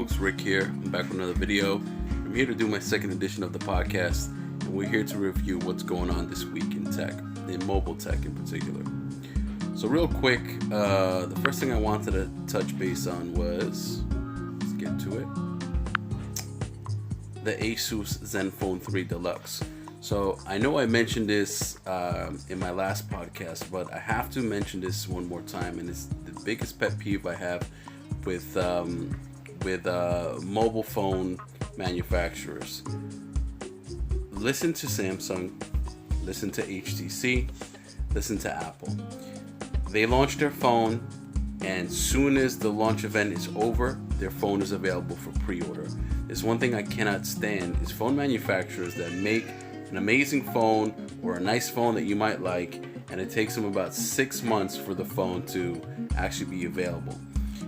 folks, Rick here. I'm back with another video. I'm here to do my second edition of the podcast, and we're here to review what's going on this week in tech, in mobile tech in particular. So real quick, the first thing I wanted to touch base on was, let's get to it, the Asus Zenfone 3 Deluxe. So I know I mentioned this in my last podcast, but I have to mention this one more time, and it's the biggest pet peeve I have with mobile phone manufacturers. Listen to Samsung, listen to HTC, listen to Apple. They launch their phone, and soon as the launch event is over, their phone is available for pre-order. There's one thing I cannot stand is phone manufacturers that make an amazing phone or a nice phone that you might like, and it takes them about 6 months for the phone to actually be available.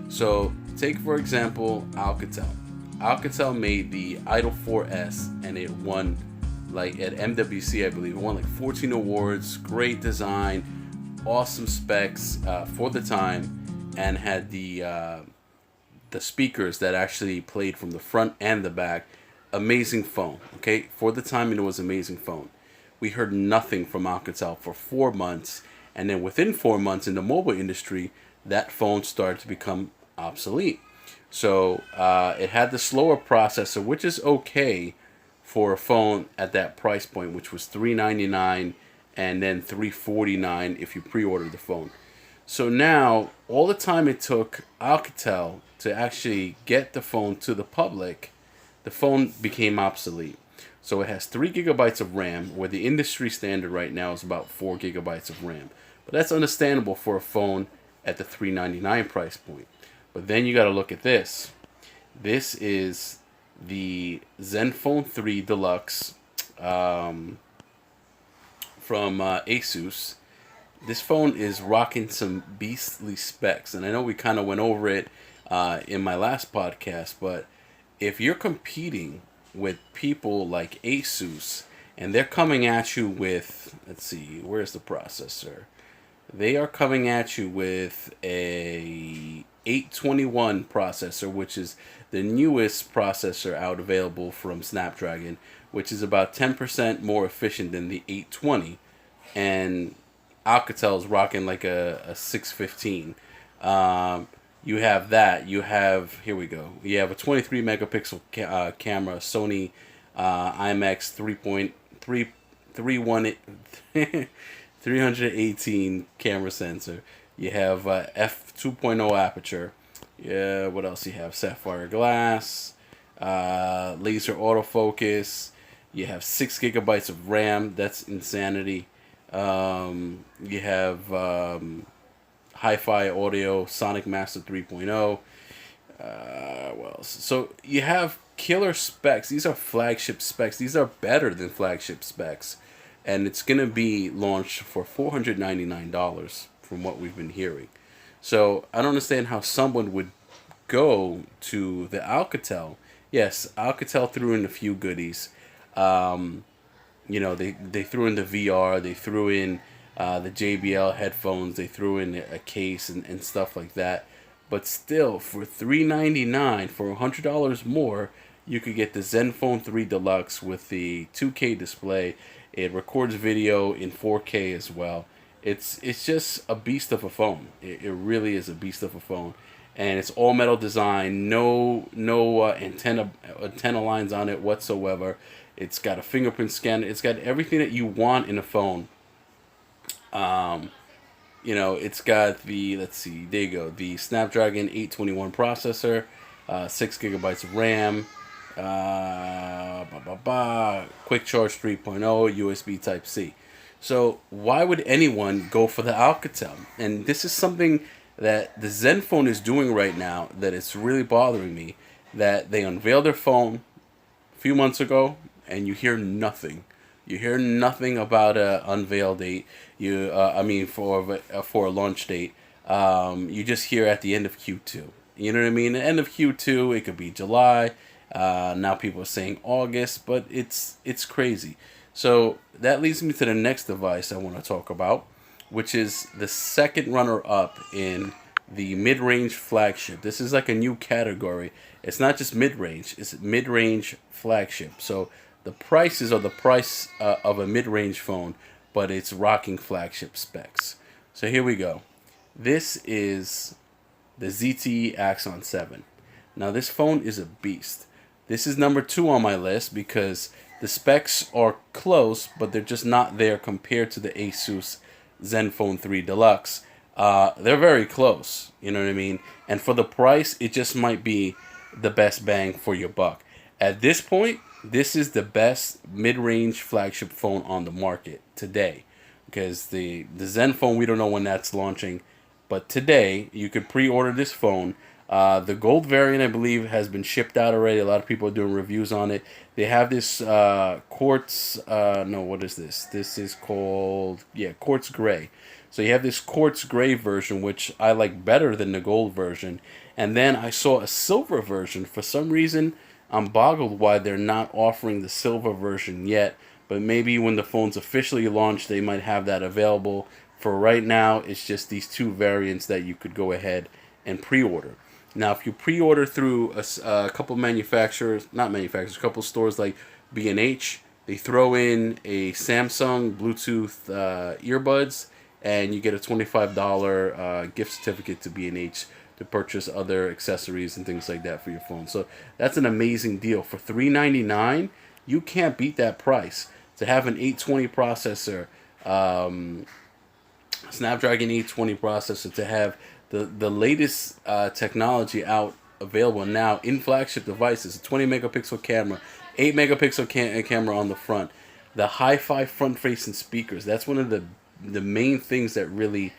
So take for example Alcatel. Alcatel made the Idol 4S, and it won, like at MWC I believe, it won like 14 awards, great design, awesome specs for the time, and had the speakers that actually played from the front and the back. Amazing phone, okay? For the time, it was amazing phone. We heard nothing from Alcatel for 4 months, and then within 4 months in the mobile industry, that phone started to become obsolete. So it had the slower processor, which is okay for a phone at that price point, which was $399 and then $349 if you pre-ordered the phone. So now, all the time it took Alcatel to actually get the phone to the public, the phone became obsolete. So it has 3 gigabytes of RAM, where the industry standard right now is about 4 gigabytes of RAM. But that's understandable for a phone at the $399 price point. But then you got to look at this. This is the Zenfone 3 Deluxe from Asus. This phone is rocking some beastly specs, and I know we kind of went over it in my last podcast, but if you're competing with people like Asus, and they're coming at you with, let's see, where's the processor? They are coming at you with a 821 processor, which is the newest processor out available from Snapdragon, which is about 10% more efficient than the 820, and Alcatel is rocking like a 615. You have that. You have, here we go. You have a 23 megapixel camera, Sony IMX 318 camera sensor. You have f2.0 aperture. Yeah, what else you have? Sapphire glass, laser autofocus. You have 6 gigabytes of RAM. That's insanity. You have hi-fi audio, Sonic Master 3.0. What else? So you have killer specs. These are flagship specs. These are better than flagship specs. And it's going to be launched for $499 from what we've been hearing. So I don't understand how someone would go to the Alcatel. Yes, Alcatel threw in a few goodies. You know, they threw in the VR, they threw in the JBL headphones, they threw in a case and stuff like that. But still, for $399, for $100 more, you could get the Zenfone 3 Deluxe with the 2K display. It records video in 4K as well. It's just a beast of a phone. It really is a beast of a phone. And it's all metal design, no antenna lines on it whatsoever. It's got a fingerprint scanner. It's got everything that you want in a phone. You know, it's got the, let's see, there you go, the Snapdragon 821 processor, 6 gigabytes of RAM, quick charge 3.0, USB Type-C. So why would anyone go for the Alcatel? And this is something that the Zenfone is doing right now that it's really bothering me, that they unveiled their phone a few months ago, and you hear nothing. You hear nothing about a unveil date. For a launch date. You just hear at the end of Q2. You know what I mean? The end of Q2, it could be July. Now people are saying August, but it's crazy. So that leads me to the next device I want to talk about, which is the second runner-up in the mid-range flagship. This is like a new category. It's not just mid-range, it's mid-range flagship. So the prices are the price of a mid-range phone, but it's rocking flagship specs. So here we go. This is the ZTE Axon 7. Now this phone is a beast. This is number 2 on my list because the specs are close, but they're just not there compared to the Asus Zenfone 3 Deluxe. They're very close, you know what I mean? And for the price, it just might be the best bang for your buck. At this point, this is the best mid-range flagship phone on the market today. Because the Zenfone, we don't know when that's launching. But today, you could pre-order this phone. The gold variant, I believe, has been shipped out already. A lot of people are doing reviews on it. They have this quartz, no, what is this? This is called, quartz gray. So you have this quartz gray version, which I like better than the gold version. And then I saw a silver version. For some reason, I'm boggled why they're not offering the silver version yet. But maybe when the phone's officially launched, they might have that available. For right now, it's just these 2 variants that you could go ahead and pre-order. Now, if you pre-order through a couple manufacturers, not manufacturers, a couple stores like B&H, they throw in a Samsung Bluetooth earbuds, and you get a $25 gift certificate to B&H to purchase other accessories and things like that for your phone. So that's an amazing deal. For $399, you can't beat that price. To have an 820 processor, Snapdragon 820 processor, to have the latest technology out available now in flagship devices, a 20 megapixel camera, 8 megapixel camera on the front, the hi-fi front-facing speakers. That's one of the main things that really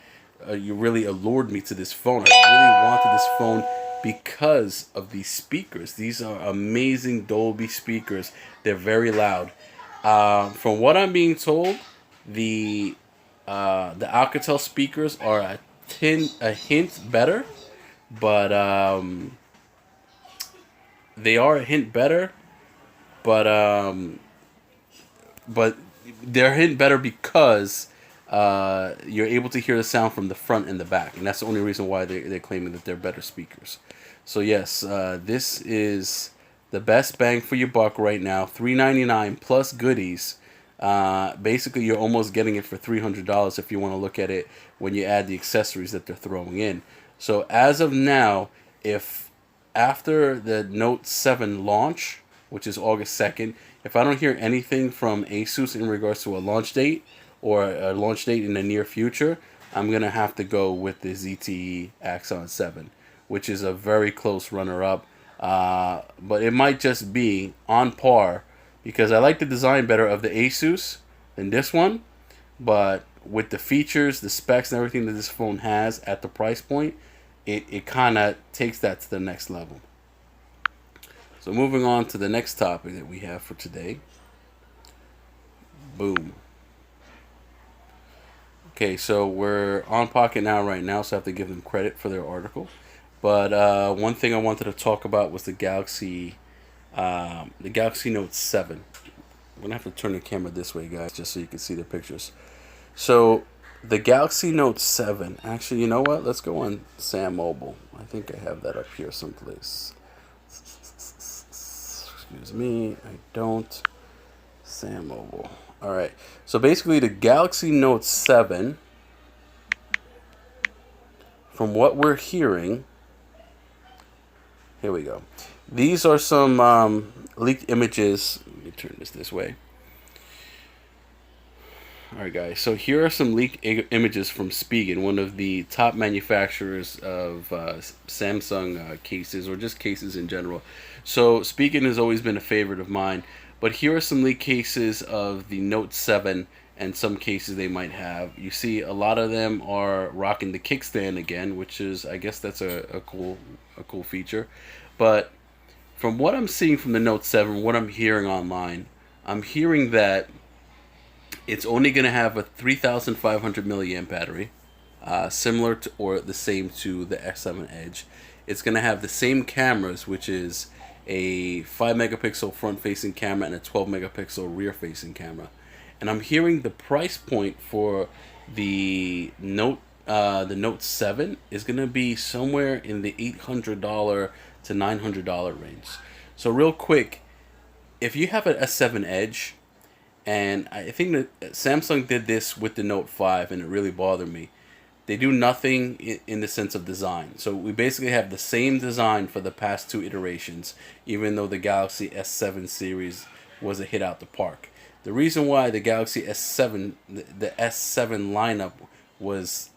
allured me to this phone. I really wanted this phone because of these speakers. These are amazing Dolby speakers. They're very loud. From what I'm being told, the Alcatel speakers are a hint better, but they are a hint better, but they're a hint better because you're able to hear the sound from the front and the back, and that's the only reason why they're claiming that they're better speakers. So yes, this is the best bang for your buck right now. $399 plus goodies. Basically, you're almost getting it for $300 if you want to look at it when you add the accessories that they're throwing in. So as of now, if after the Note 7 launch, which is August 2nd, if I don't hear anything from Asus in regards to a launch date or a launch date in the near future, I'm going to have to go with the ZTE Axon 7, which is a very close runner-up. But it might just be on par, because I like the design better of the Asus than this one. But with the features, the specs, and everything that this phone has at the price point, it kind of takes that to the next level. So moving on to the next topic that we have for today. Boom. Okay, so we're on Pocket now right now, so I have to give them credit for their article. But one thing I wanted to talk about was the Galaxy Note 7. I'm going to have to turn the camera this way, guys, just so you can see the pictures. So, the Galaxy Note 7. Actually, you know what? Let's go on Sam Mobile. I think I have that up here someplace. Excuse me. I don't. Sam Mobile. Alright. So, basically, the Galaxy Note 7, from what we're hearing, here we go. These are some leaked images. Let me turn this way. Alright guys, so here are some leaked images from Spigen, one of the top manufacturers of Samsung cases, or just cases in general. So Spigen has always been a favorite of mine, but here are some leaked cases of the Note 7 and some cases they might have. You see a lot of them are rocking the kickstand again, which is, I guess that's a cool feature. But from what I'm seeing from the Note 7, what I'm hearing online, I'm hearing that it's only going to have a 3,500 milliamp battery, similar to or the same to the X7 Edge. It's going to have the same cameras, which is a 5 megapixel front-facing camera and a 12 megapixel rear-facing camera. And I'm hearing the price point for the Note the Note 7 is going to be somewhere in the $800 to $900 range. So real quick, if you have an S7 Edge, and I think that Samsung did this with the Note 5 and it really bothered me. They do nothing in the sense of design. So we basically have the same design for the past two iterations, even though the Galaxy S7 series was a hit out the park. The reason why the Galaxy S7, the S7 lineup was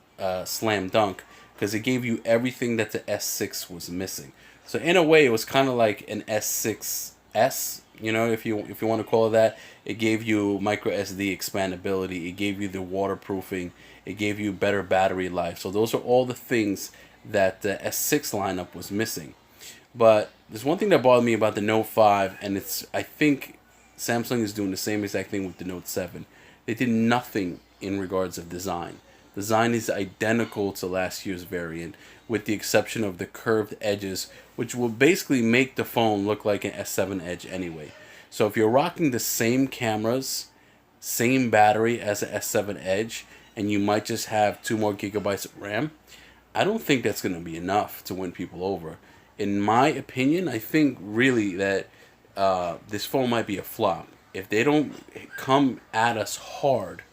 slam dunk, because it gave you everything that the S6 was missing. So in a way, it was kind of like an S6S, you know, if you want to call it that. It gave you micro SD expandability. It gave you the waterproofing. It gave you better battery life. So those are all the things that the S6 lineup was missing. But there's one thing that bothered me about the Note 5, and I think Samsung is doing the same exact thing with the Note 7. They did nothing in regards of design. Design is identical to last year's variant, with the exception of the curved edges, which will basically make the phone look like an S7 Edge anyway. So if you're rocking the same cameras, same battery as an S7 Edge, and you might just have 2 more gigabytes of RAM, I don't think that's going to be enough to win people over. In my opinion, I think really that this phone might be a flop. If they don't come at us hard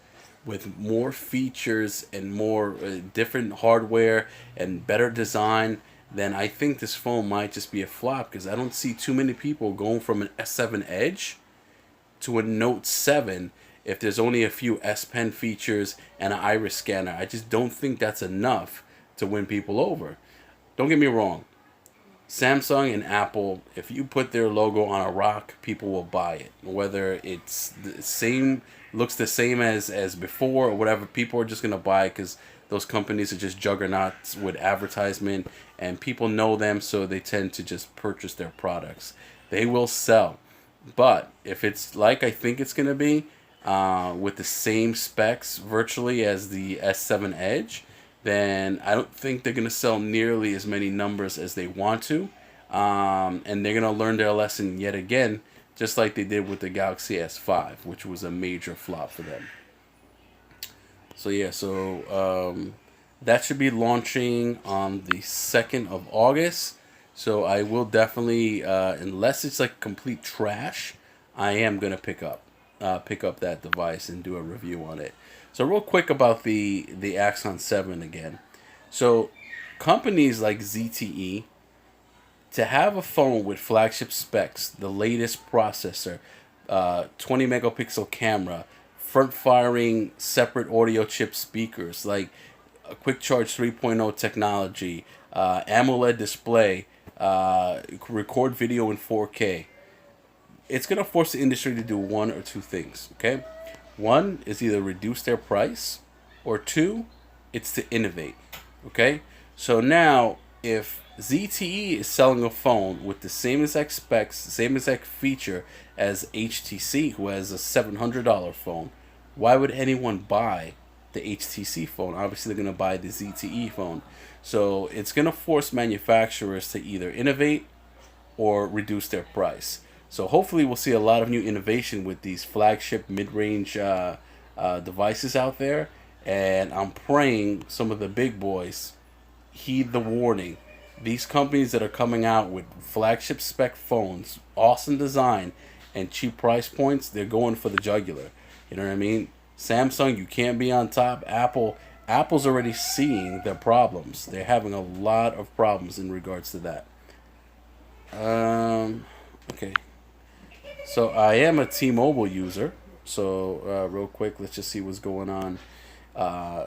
with more features and more different hardware and better design, then I think this phone might just be a flop, because I don't see too many people going from an S7 Edge to a Note 7 if there's only a few S Pen features and an iris scanner. I just don't think that's enough to win people over. Don't get me wrong. Samsung and Apple, if you put their logo on a rock, people will buy it. Whether it's the same, looks the same as before or whatever, people are just going to buy it because those companies are just juggernauts with advertisement, and people know them, so they tend to just purchase their products. They will sell. But if it's like I think it's going to be, with the same specs virtually as the S7 Edge, then I don't think they're going to sell nearly as many numbers as they want to. And they're going to learn their lesson yet again, just like they did with the Galaxy S5, which was a major flop for them. So yeah, that should be launching on the 2nd of August. So I will definitely, unless it's like complete trash, I am going to pick up that device and do a review on it. So real quick about the Axon 7 again. So companies like ZTE, to have a phone with flagship specs, the latest processor, 20 megapixel camera, front firing separate audio chip speakers, like a quick charge 3.0 technology, AMOLED display, record video in 4K. It's going to force the industry to do one or two things, okay? One is either reduce their price, or two, it's to innovate, okay? So now, if ZTE is selling a phone with the same exact specs, the same exact feature as HTC, who has a $700 phone, why would anyone buy the HTC phone? Obviously, they're going to buy the ZTE phone. So it's going to force manufacturers to either innovate or reduce their price. So hopefully we'll see a lot of new innovation with these flagship mid-range devices out there. And I'm praying some of the big boys heed the warning. These companies that are coming out with flagship spec phones, awesome design, and cheap price points, they're going for the jugular. You know what I mean? Samsung, you can't be on top. Apple's already seeing their problems. They're having a lot of problems in regards to that. Okay. So I am a T-Mobile user. So real quick, let's just see what's going on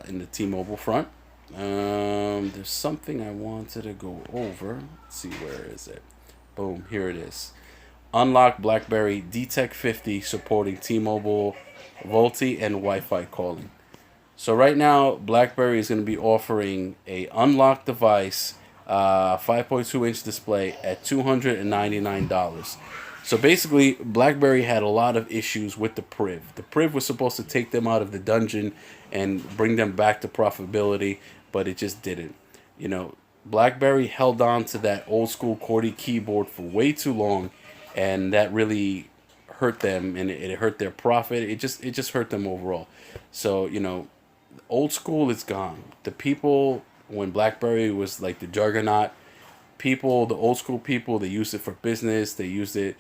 in the T-Mobile front. There's something I wanted to go over. Let's see, where is it? Boom, here it is. Unlock BlackBerry DTEC 50 supporting T-Mobile VoLTE and Wi-Fi calling. So right now, BlackBerry is going to be offering a unlocked device, 5.2-inch display at $299. So basically, BlackBerry had a lot of issues with the Priv. The Priv was supposed to take them out of the dungeon and bring them back to profitability, but it just didn't. You know, BlackBerry held on to that old school QWERTY keyboard for way too long, and that really hurt them, and it hurt their profit. It just hurt them overall. So, you know, Old school is gone. The people, when BlackBerry was like the juggernaut, people, the old school people, they used it for business. They used it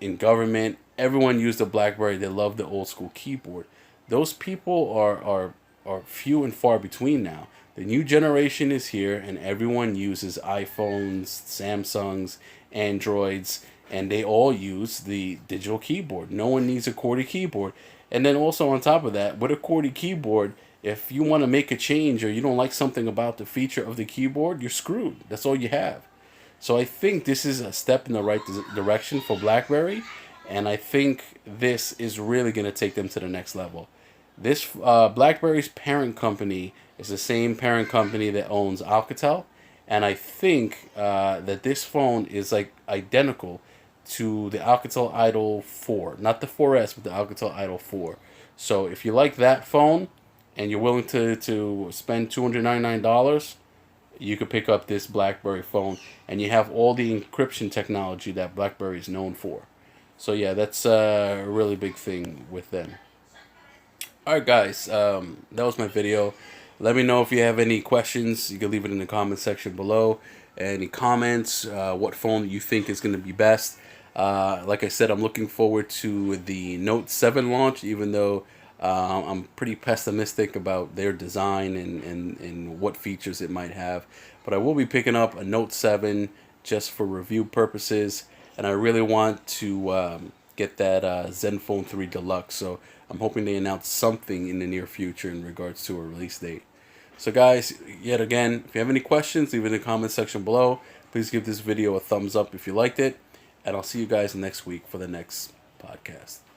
in government. Everyone used the BlackBerry. They loved the old school keyboard. Those people are few and far between now. The new generation is here, and everyone uses iPhones, Samsungs, Androids, and they all use the digital keyboard. No one needs a QWERTY keyboard. And then also on top of that, with a QWERTY keyboard, if you want to make a change or you don't like something about the feature of the keyboard, you're screwed. That's all you have. So I think this is a step in the right direction for BlackBerry, and I think this is really going to take them to the next level. This BlackBerry's parent company is the same parent company that owns Alcatel, and I think that this phone is like identical to the Alcatel Idol 4, not the 4S, but the Alcatel Idol 4. So if you like that phone and you're willing to spend $299, you could pick up this BlackBerry phone, and you have all the encryption technology that BlackBerry is known for. So yeah, that's a really big thing with them. Alright guys, that was my video. Let me know if you have any questions. You can leave it in the comment section below. Any comments, what phone you think is going to be best. Like I said, I'm looking forward to the Note 7 launch, even though I'm pretty pessimistic about their design and what features it might have. But I will be picking up a Note 7 just for review purposes, and I really want to get that Zenfone 3 Deluxe. So I'm hoping they announce something in the near future in regards to a release date. So guys, yet again, if you have any questions, leave it in the comment section below. Please give this video a thumbs up if you liked it. And I'll see you guys next week for the next podcast.